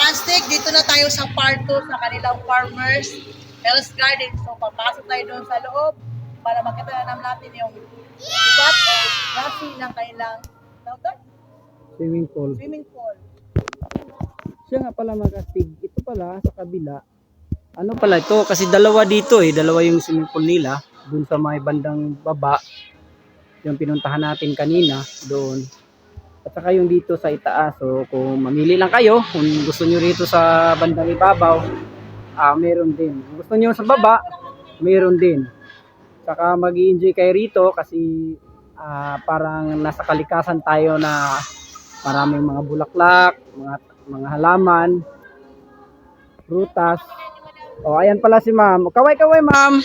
Kastig, dito na tayo sa part 2 sa kanilang Farmers Health Garden. So, papasok tayo doon sa loob para makita na natin yung iba't o klase ng kanilang Swimming pool. swimming pool. Siya nga pala mga kastig, ito pala sa kabila. Ano pala ito? Kasi dalawa dito dalawa yung swimming pool nila. Doon sa may bandang baba, yung pinuntahan natin kanina, doon. At saka yung dito sa itaas. So kung mamili lang kayo, kung gusto nyo rito sa bandang ibabaw, meron din. Kung gusto nyo sa baba, meron din. Saka mag-i-enjoy kayo rito kasi parang nasa kalikasan tayo na maraming mga bulaklak, mga halaman, prutas. O, ayan pala si ma'am. Kaway-kaway ma'am.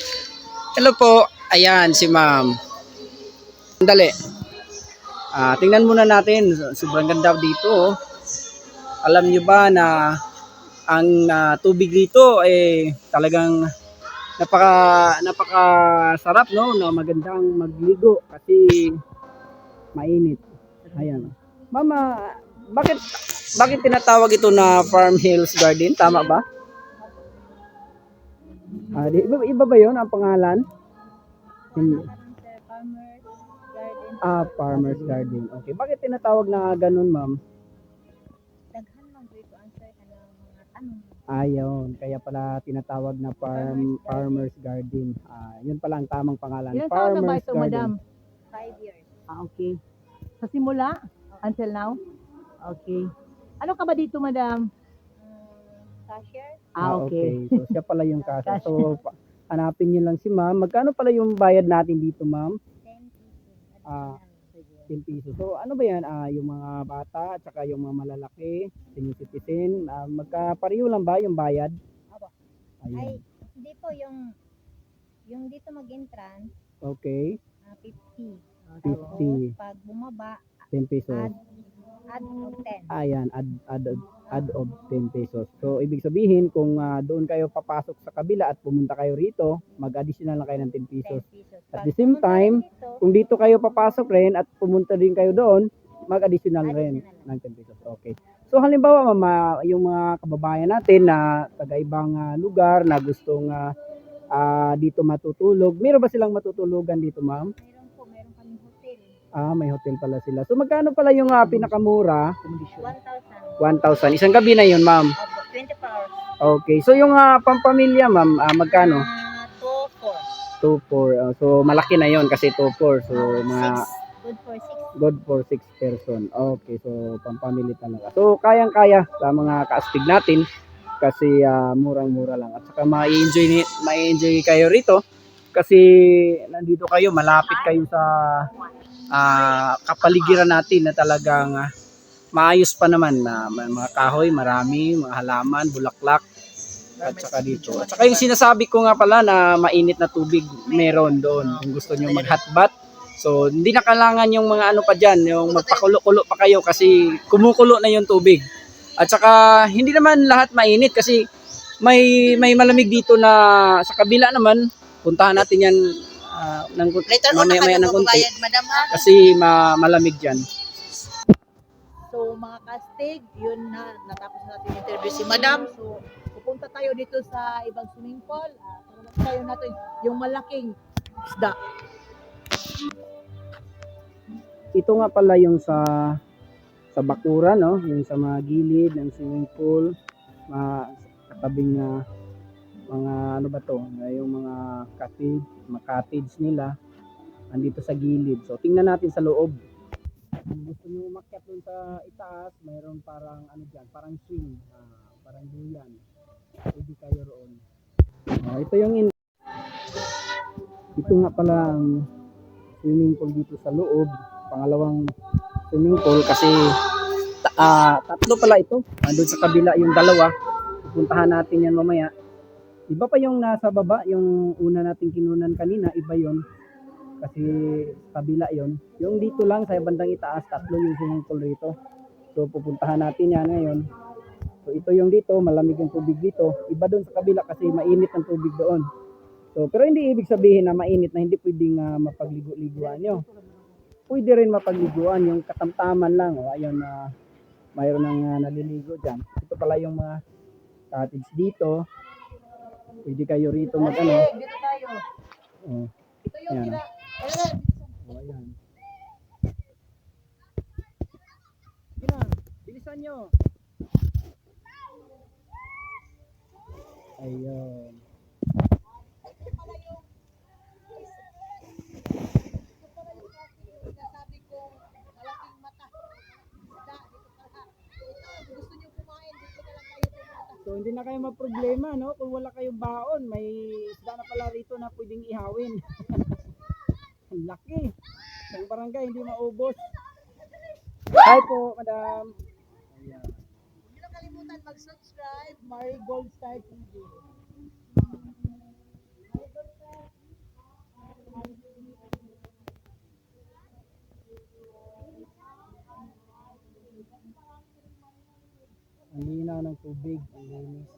Hello po. Ayan si ma'am. Sandali. Tingnan muna natin. Sobrang ganda dito. Oh. Alam nyo ba na ang tubig dito talagang napaka sarap, no? Na magandang magligo kasi mainit. Ayan. Mama, bakit tinatawag ito na Farm Hills Garden? Tama ba? Iba ba 'yon ang pangalan? Farmers Garden. Okay. Bakit tinatawag na ganun, ma'am? Daghan man dito ang sir kanang mga tanong. Ayun, kaya pala tinatawag na Farmers Garden. Yun pala ang tamang pangalan. Ilan taon na ba ito, Garden. madam? 5 years. Okay. Sa simula? Until now? Okay. Ano ka ba dito, madam? Cashier. Okay. So siya pala yung cashier. So hanapin niyo lang si ma'am. Magkano pala yung bayad natin dito, ma'am? 10 pesos. So ano ba yan? Yung mga bata at saka yung mga malalaki, senior citizen, magkapareho lang ba yung bayad? Opo. Ayun. Ay, hindi po yung dito mag-entrance, Okay. 50. 50. Tapos, pag bumaba, 10 pesos. add of 10. Ayan, add of 10 pesos. So, ibig sabihin, kung doon kayo papasok sa kabila at pumunta kayo rito, mag-additional lang kayo ng 10 pesos. 10 pesos. At Pag the same pumunta time, dito, kung dito kayo papasok rin at pumunta din kayo doon, mag-additional rin ng 10 pesos. Okay. So, halimbawa, mama, yung mga kababayan natin na taga-ibang lugar na gustong dito matutulog, meron ba silang matutulugan dito, ma'am? meron kaming hotel. May hotel pala sila. So, magkano pala yung pinakamura? 1,000. 1,000. Isang gabi na yun, ma'am. Opo, 24 hours. Okay. So, yung pampamilya, ma'am, magkano? 2, 4. 2, 4. So, malaki na yon kasi 2, 4. So, mga 6. good for 6 person. Okay. So, pampamilya talaga. So, kayang-kaya sa mga kaastig natin kasi murang-mura lang. At saka ma-enjoy kayo rito kasi nandito kayo, malapit kayo sa kapaligiran natin na talagang maayos pa naman na mga kahoy, marami, mga halaman, bulaklak at saka dito. At saka yung sinasabi ko nga pala na mainit na tubig meron doon kung gusto nyo mag hot bath. So hindi na kailangan yung mga ano pa dyan, yung magpakulo-kulo pa kayo kasi kumukulo na yung tubig. At saka hindi naman lahat mainit kasi may malamig dito na sa kabila naman. Puntahan natin yan Later on, mamaya ng konti bayad, madam, ha? kasi malamig dyan. So, mga kastig, yun na, natapos na natin yung interview si madam. So, pupunta tayo dito sa ibang swimming pool. Para tayo natin yung malaking isda. Ito nga pala yung sa bakuran, no? Yung sa mga gilid ng swimming pool, katabing mga ano ba to? Yung mga cottage nila andito sa gilid. So tingnan natin sa loob. Kung gusto niyo umakyat doon sa itaas, mayroon parang ano diyan, parang swing, parang duyan. Pwede kayo roon. Ito yung ito nga pala ang swimming pool dito sa loob. Pangalawang swimming pool kasi tatlo pala ito. Doon sa kabila yung dalawa. Puntahan natin yan mamaya. Iba pa yung nasa baba, yung una nating kinunan kanina, iba yon. Kasi kabila yon. Yung dito lang sa bandang itaas, tatlo yung swimming pool rito. So pupuntahan natin yan ngayon. So ito yung dito, malamig yung tubig dito. Iba doon sa kabila kasi mainit ang tubig doon. So pero hindi ibig sabihin na mainit na hindi pwedeng mapagligo-liguan nyo. Pwede rin mapagliguan, yung katamtaman lang. Ayun, mayroon ng naliligo dyan. Ito pala yung mga cottage dito. Pwede kayo rito mag ano. Dito tayo. Oh, Ito yung ayan. Ayan. Oh, ayan. Sige na, bilisan nyo. Ayun. Sabi ko, malaking mata. Isda, dito pala. Ito, gusto niyo kumain, dito na lang kayo pumunta. So hindi na kayo maproblema, no? Kung wala kayong baon, may isda na pala rito na pwedeng ihawin. Ang laki. Ang barangay hindi maubos. Hi po, madam. Ayan. Huwag niyo na kalimutan mag-subscribe, Marigold Star TV. Ang linaw ng tubig, ang linis.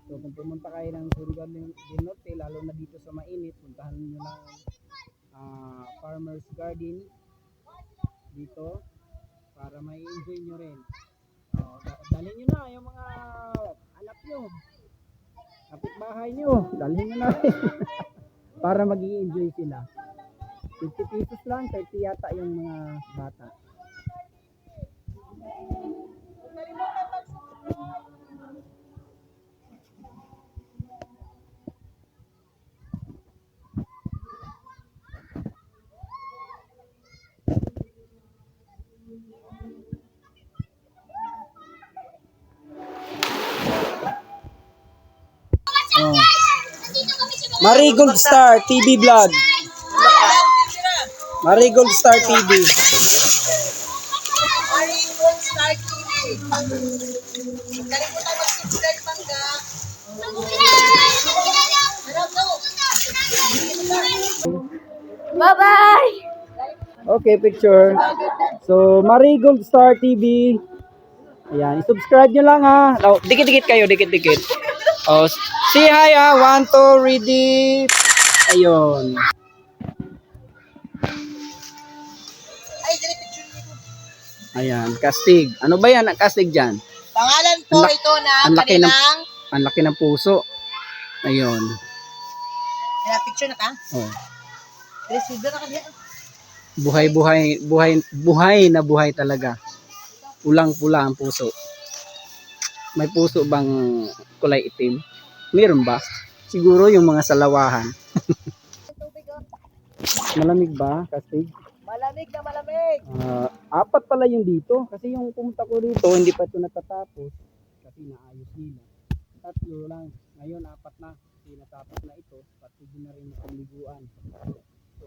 So kung pumunta kayo ng Surigao del Norte, lalo na dito sa mainit, puntahan nyo lang Farmer's Garden dito para may enjoy nyo rin. Dalhin nyo na yung mga anak nyo, kapitbahay nyo, dalhin nyo na rin para mag-i-enjoy sila. 50 pesos lang, 30 yata yung mga bata. Oh. Marigold Star TV Vlog. Marigold Star TV. Marigold Star TV. Kalimutan mag-subscribe mangga. Bye-bye! Okay, picture. So, Marigold Star TV. Ayan, i-subscribe nyo lang ha. Oh, dikit-dikit kayo, dikit-dikit. Oh, say hi ha. 1, 2, ready. Ayun. Ay, dire picture nito. Ayan, kastig. Ano ba yan ang kastig dyan? Pangalan po ito na ang laki ng- kanilang Ang laki ng puso. Ayun. picture na ka. Oh. Dire silver na ka diyan. Buhay na buhay talaga. Pulang-pula ang puso. May puso bang kulay itim? Meron ba? Siguro yung mga salawahan. Tubig oh. Malamig ba, kastig? Malamig na malamig. Apat pala yung dito. Kasi yung pumunta ko rito, hindi pa ito natatapos. Kasi naayos nila. 3 lang. Ngayon, 4 na. Kasi natapos na ito. Pati din na rin yung pagliguan. So,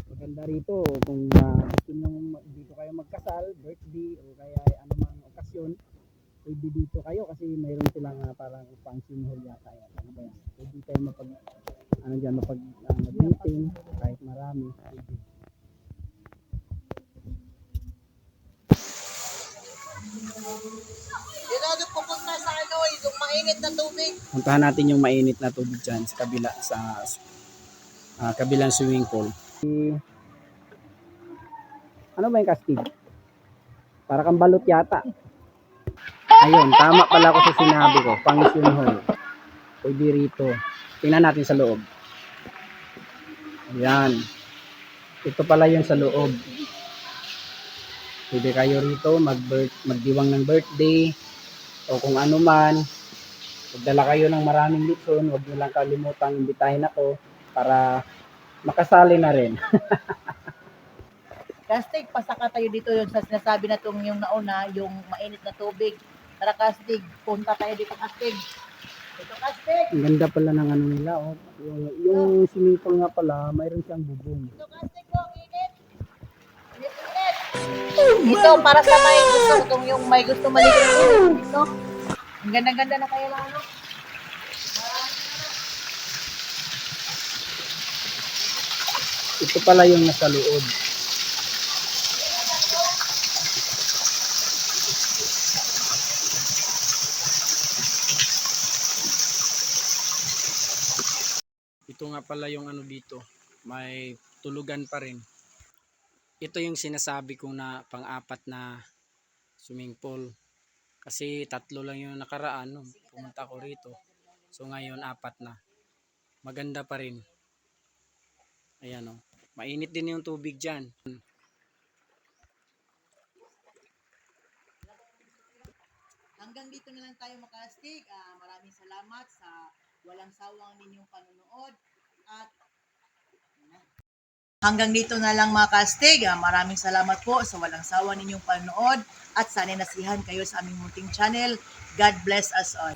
maganda rito. Kung gusto nyo dito kayo magkasal, birthday, o kaya anumang okasyon, pwede dito kayo kasi mayroon silang parang function hall yata. Ano ba yan? Pwede kayo mag-meeting kahit marami. Pwede. Dito ako pupunta sa ano, yung mainit na tubig. Puntahan natin yung mainit na tubig dyan sa kabila kabilang swimming pool. Ano ba yung kastig? Para kang balot yata. Ayun, tama pala ako sa sinabi ko. Function hall. Pwede rito. Tingnan natin sa loob. Ayan. Ito pala yung sa loob. Pwede kayo rito magdiwang ng birthday o kung ano man. Magdala kayo ng maraming litson. Huwag nyo lang kalimutang imbitahin ako para makasali na rin. Kastig, pasaka tayo dito yung sa sinasabi na itong yung nauna, yung mainit na tubig. Tara Kastig, punta tayo dito Kastig. Dito Kastig. Ang ganda pala ng ano nila. Oh. Yung swimming pool nga pala, mayroon siyang bubong. Dito Kastig po, init. Init. Ito, para sa may gusto, itong yung may gusto maligo ng init. Ito. Ang ganda-ganda na kayo lang, ano? Ito pala yung nasa loob. Ito nga pala yung ano dito. May tulugan pa rin. ito yung sinasabi ko na pang-apat na swimming pool. Kasi 3 lang yung nakaraan nung pumunta ko rito. So ngayon 4 na. Maganda pa rin. Ayan o. Mainit din yung tubig dyan. Hanggang dito na lang tayo mga kastig. Maraming salamat sa walang sawang ninyong panonood. At hanggang dito na lang mga kastig. Maraming salamat po sa walang sawa ninyong panonood. At sana nasihan kayo sa aming munting channel. God bless us all.